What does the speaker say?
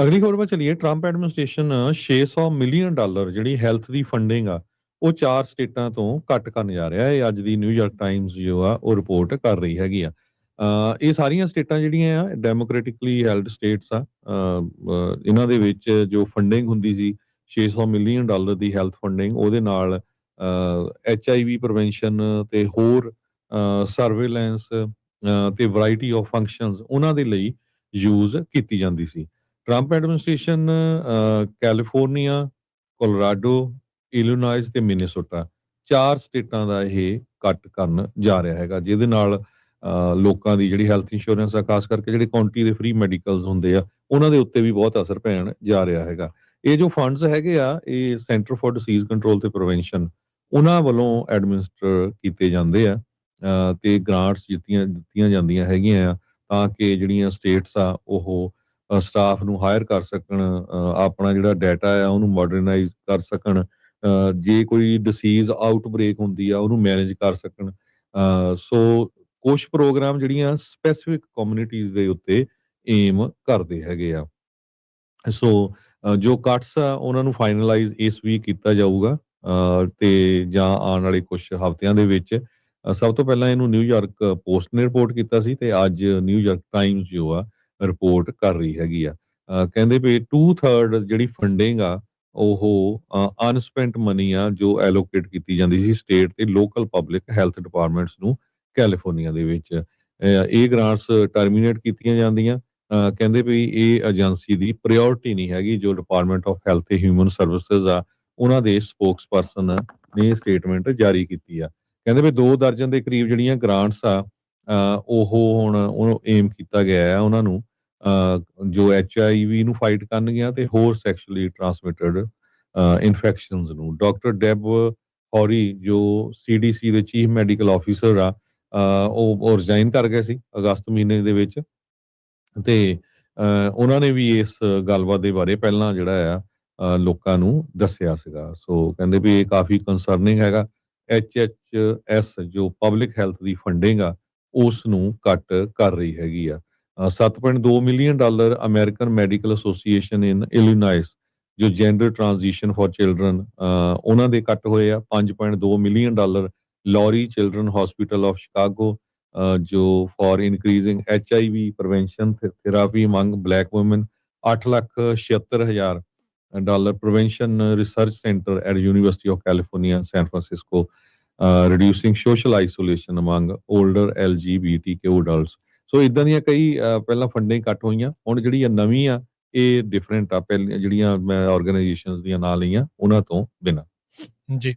ਅਗਲੀ ਖਬਰ ਵੱਲ ਚਲੀਏ। ਟਰੰਪ ਐਡਮਿਨਿਸਟ੍ਰੇਸ਼ਨ $600 ਮਿਲੀਅਨ ਜਿਹੜੀ ਹੈਲਥ ਦੀ ਫੰਡਿੰਗ ਆ ਉਹ 4 ਸਟੇਟਾਂ ਤੋਂ ਘੱਟ ਕਰਨ ਜਾ ਰਿਹਾ ਹੈ। ਇਹ ਅੱਜ ਦੀ ਨਿਊਯਾਰਕ ਟਾਈਮਜ਼ ਜੋ ਆ ਉਹ ਰਿਪੋਰਟ ਕਰ ਰਹੀ ਹੈਗੀ ਆ। ਇਹ ਸਾਰੀਆਂ ਸਟੇਟਾਂ ਜਿਹੜੀਆਂ ਆ ਡੈਮੋਕ੍ਰੈਟਿਕਲੀ ਹੈਲਡ ਸਟੇਟਸ ਆ। ਇਹਨਾਂ ਦੇ ਵਿੱਚ ਜੋ ਫੰਡਿੰਗ ਹੁੰਦੀ ਸੀ $600 ਮਿਲੀਅਨ ਦੀ ਹੈਲਥ ਫੰਡਿੰਗ, ਉਹਦੇ ਨਾਲ HIV ਪ੍ਰੀਵੈਂਸ਼ਨ ਤੇ ਹੋਰ ਸਰਵੇਲੈਂਸ ਤੇ ਵੈਰਾਈਟੀ ਆਫ ਫੰਕਸ਼ਨਸ ਉਹਨਾਂ ਦੇ ਲਈ ਯੂਜ਼ ਕੀਤੀ ਜਾਂਦੀ ਸੀ। Trump administration California, Colorado, Illinois ਤੇ ਮਿਨੇਸੋਟਾ 4 ਸਟੇਟਾਂ ਦਾ ਇਹ ਕੱਟ ਕਰਨ ਜਾ ਰਿਹਾ ਹੈਗਾ, ਜਿਹਦੇ ਨਾਲ ਲੋਕਾਂ ਦੀ ਜਿਹੜੀ ਹੈਲਥ ਇੰਸ਼ੋਰੈਂਸ ਆ, ਖਾਸ ਕਰਕੇ ਜਿਹੜੇ ਕਾਉਂਟੀ ਦੇ ਫ੍ਰੀ ਮੈਡੀਕਲਸ ਹੁੰਦੇ ਆ, ਉਹਨਾਂ ਦੇ ਉੱਤੇ ਵੀ ਬਹੁਤ ਅਸਰ ਪੈਣ ਜਾ ਰਿਹਾ ਹੈਗਾ। ਇਹ ਜੋ ਫੰਡਸ ਹੈਗੇ ਆ ਇਹ ਸੈਂਟਰ ਫॉर ਡਿਸੀਜ਼ ਕੰਟਰੋਲ ਤੇ ਪ੍ਰੀਵੈਂਸ਼ਨ ਉਹਨਾਂ ਵੱਲੋਂ ਐਡਮਿਨਿਸਟਰ ਕੀਤੇ ਜਾਂਦੇ ਆ ਤੇ ਗ੍ਰਾਂਟਸ ਦਿੱਤੀਆਂ ਜਾਂਦੀਆਂ ਹੈਗੀਆਂ ਆ ਤਾਂ ਕਿ ਜਿਹੜੀਆਂ ਸਟੇਟਸ ਆ ਉਹ ਸਟਾਫ ਨੂੰ ਹਾਇਰ ਕਰ ਸਕਣ, ਆਪਣਾ ਜਿਹੜਾ ਡਾਟਾ ਆ ਉਹਨੂੰ ਮਾਡਰਨਾਈਜ਼ ਕਰ ਸਕਣ, ਜੇ ਕੋਈ ਡਿਸੀਜ਼ ਆਊਟਬ੍ਰੇਕ ਹੁੰਦੀ ਆ ਉਹਨੂੰ ਮੈਨੇਜ ਕਰ ਸਕਣ। ਸੋ ਕੁਛ ਪ੍ਰੋਗਰਾਮ ਜਿਹੜੀਆਂ ਸਪੈਸੀਫਿਕ ਕਮਿਊਨਿਟੀਜ਼ ਦੇ ਉੱਤੇ ਏਮ ਕਰਦੇ ਹੈਗੇ ਆ। ਸੋ ਜੋ ਕੱਟਸ ਆ ਉਹਨਾਂ ਨੂੰ ਫਾਈਨਲਾਈਜ਼ ਇਸ ਵੀਕ ਕੀਤਾ ਜਾਊਗਾ ਤੇ ਜਾਂ ਆਉਣ ਵਾਲੇ ਕੁਝ ਹਫ਼ਤਿਆਂ ਦੇ ਵਿੱਚ। ਸਭ ਤੋਂ ਪਹਿਲਾਂ ਇਹਨੂੰ ਨਿਊਯਾਰਕ ਪੋਸਟ ਨੇ ਰਿਪੋਰਟ ਕੀਤਾ ਸੀ ਤੇ ਅੱਜ ਨਿਊਯਾਰਕ ਟਾਈਮਜ਼ ਜੋ ਆ ਰਿਪੋਰਟ ਕਰ ਰਹੀ ਹੈਗੀ ਆ। ਕਹਿੰਦੇ ਵੀ 2/3 ਜਿਹੜੀ ਫੰਡਿੰਗ ਆ ਉਹ ਅਨਸਪੈਂਟ ਮਨੀ ਆ ਜੋ ਐਲੋਕੇਟ ਕੀਤੀ ਜਾਂਦੀ ਸੀ ਸਟੇਟ ਤੇ ਲੋਕਲ ਪਬਲਿਕ ਹੈਲਥ ਡਿਪਾਰਟਮੈਂਟਸ ਨੂੰ ਕੈਲੀਫੋਰਨੀਆ ਦੇ ਵਿੱਚ। ਇਹ ਗ੍ਰਾਂਟਸ ਟਰਮੀਨੇਟ ਕੀਤੀਆਂ ਜਾਂਦੀਆਂ। ਕਹਿੰਦੇ ਵੀ ਇਹ ਏਜੰਸੀ ਦੀ ਪ੍ਰਾਇੋਰਟੀ ਨਹੀਂ ਹੈਗੀ। ਜੋ ਡਿਪਾਰਟਮੈਂਟ ਆਫ ਹੈਲਥ ਤੇ ਹਿਊਮਨ ਸਰਵਿਸਿਜ਼ ਆ ਉਹਨਾਂ ਦੇ ਸਪੋਕਸਪਰਸਨ ਨੇ ਸਟੇਟਮੈਂਟ ਜਾਰੀ ਕੀਤੀ ਆ। ਕਹਿੰਦੇ ਵੀ 2 ਦਰਜਨ ਦੇ ਕਰੀਬ ਜਿਹੜੀਆਂ ਗ੍ਰਾਂਟਸ ਆ ਉਹ ਹੁਣ ਉਹਨੂੰ ਏਮ ਕੀਤਾ ਗਿਆ ਹੈ ਉਹਨਾਂ ਨੂੰ ਜੋ HIV ਨੂੰ ਫਾਈਟ ਕਰਨਗੀਆਂ ਤੇ ਹੋਰ ਸੈਕਸ਼ੂਅਲੀ ਟਰਾਂਸਮਿਟਡ ਇਨਫੈਕਸ਼ਨਸ ਨੂੰ। ਡਾਕਟਰ ਡੈਬ ਹੌਰੀ ਜੋ CDC ਦੇ ਚੀਫ ਮੈਡੀਕਲ ਆਫੀਸਰ ਆ ਉਹ ਰਿਜ਼ਾਈਨ ਕਰ ਗਏ ਸੀ ਅਗਸਤ ਮਹੀਨੇ ਦੇ ਵਿੱਚ ਤੇ ਉਹਨਾਂ ਨੇ ਵੀ ਇਸ ਗੱਲਬਾਤ ਦੇ ਬਾਰੇ ਪਹਿਲਾਂ ਜਿਹੜਾ ਆ ਲੋਕਾਂ ਨੂੰ ਦੱਸਿਆ ਸੀਗਾ। ਸੋ ਕਹਿੰਦੇ ਵੀ ਇਹ ਕਾਫੀ ਕੰਸਰਨਿੰਗ ਹੈਗਾ। HHS ਜੋ ਪਬਲਿਕ ਹੈਲਥ ਦੀ ਫੰਡਿੰਗ ਆ ਉਸ ਨੂੰ ਕੱਟ ਕਰ ਰਹੀ ਹੈਗੀ ਆ। $7.2 ਮਿਲੀਅਨ ਅਮਰੀਕਨ ਮੈਡੀਕਲ ਐਸੋਸੀਏਸ਼ਨ ਇਨ ਇਲੀਨਾਇਸ ਜੋ ਜੈਂਡਰ ਟ੍ਰਾਂਜੀਸ਼ਨ ਫॉर ਚਿਲਡਰਨ ਉਹਨਾਂ ਦੇ ਕੱਟ ਹੋਏ ਆ। $5.2 million Lurie children hospital of Chicago ਜੋ for increasing HIV prevention therapy among black women. $8,76,000 prevention research center at university of California San Francisco reducing social isolation among older LGBTQ adults. So ਇਦਾਂ ਦੀਆਂ ਕਈ ਪਹਿਲਾਂ funding ਕੱਟ ਹੋਈਆਂ। ਹੁਣ ਜਿਹੜੀ ਨਵੀਂ ਆ ਇਹ ਡਿਫਰੈਂਟ ਆ ਪਹਿਲੀਆਂ ਜਿਹੜੀਆਂ ਮੈਂ ਆਰਗੇਨਾਈਜੇਸ਼ਨਸ ਦੀਆਂ ਨਾਂ ਲਈਆਂ ਉਹਨਾਂ ਤੋਂ ਬਿਨਾਂ। ਜੀ।